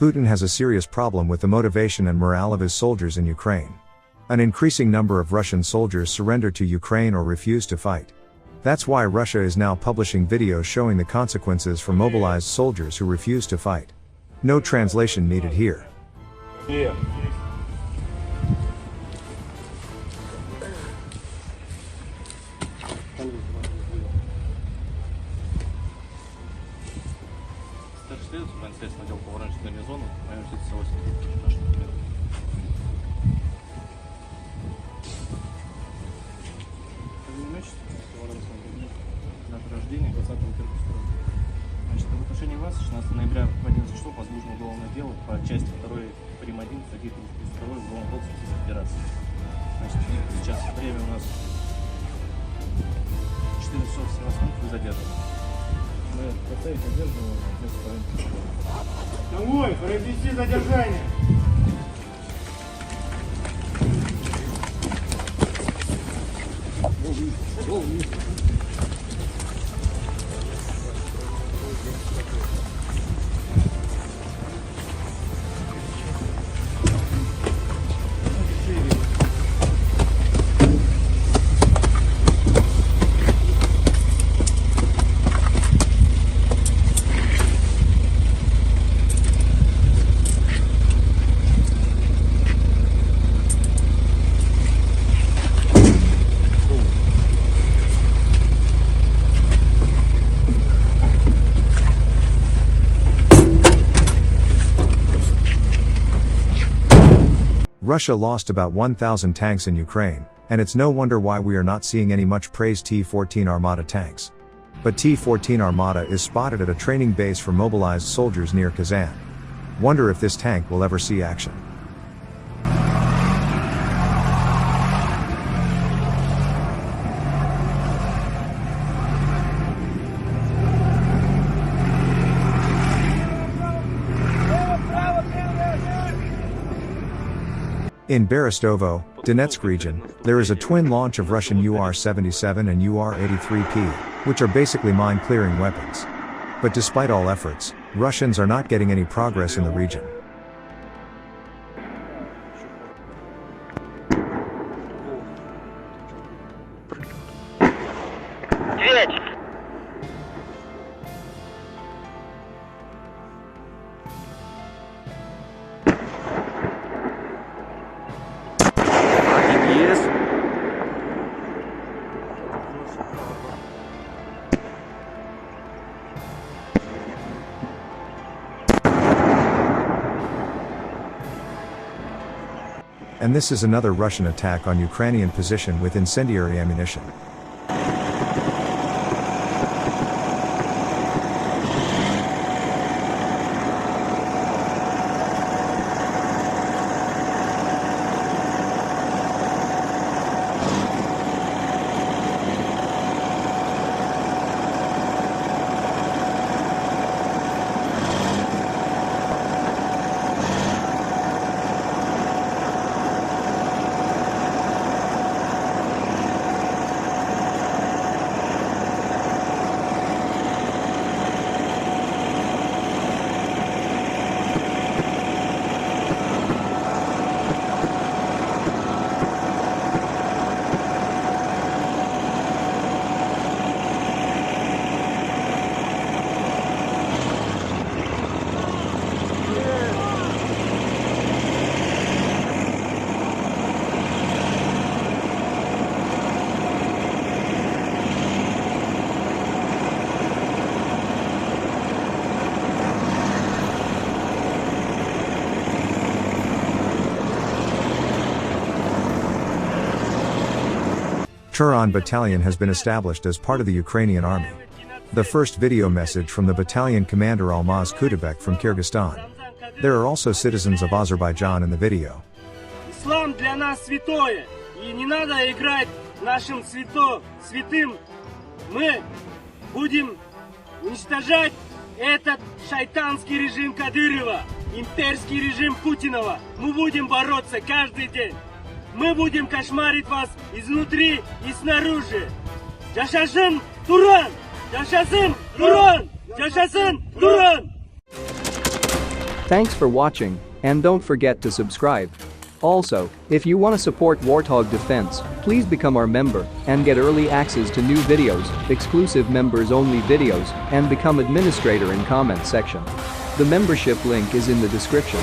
Putin has a serious problem with the motivation and morale of his soldiers in Ukraine. An increasing number of Russian soldiers surrender to Ukraine or refuse to fight. That's why Russia is now publishing videos showing the consequences for mobilized soldiers who refuse to fight. No translation needed here. Yeah. Рождения 20-го Киргизстана. Значит, в отношении вас 16 ноября в 11 часов возбуждено уголовное дело по части 2 прим. 1 статьи 32 Уголовного кодекса Российской Федерации. Значит, сейчас время у нас 4 часов 17 минут, вы задержаны. Мы поставить задержанного без параметров. Домой, произвести задержание. Russia lost about 1,000 tanks in Ukraine, and it's no wonder why we are not seeing any much praised T-14 Armata tanks. But T-14 Armata is spotted at a training base for mobilized soldiers near Kazan. Wonder if this tank will ever see action. In Berestovo, Donetsk region, there is a twin launch of Russian UR-77 and UR-83P, which are basically mine-clearing weapons. But despite all efforts, Russians are not getting any progress in the region. And this is another Russian attack on Ukrainian position with incendiary ammunition. Turan Battalion has been established as part of the Ukrainian army. The first video message from the battalion commander Almaz Kutubek from Kyrgyzstan. There are also citizens of Azerbaijan in the video. Ислам для нас святое, и не надо играть нашим святым. Мы будем уничтожать этот шайтанский режим Кадырова, имперский режим Путинова. Мы будем бороться каждый день. Мы будем кошмарить вас изнутри и снаружи. Yaşasın Turan! Yaşasın Turan! Yaşasın Turan! Thanks for watching, and don't forget to subscribe. Also, if you want to support Warthog Defense, please become our member and get early access to new videos, exclusive members-only videos, and become administrator in comment section. The membership link is in the description.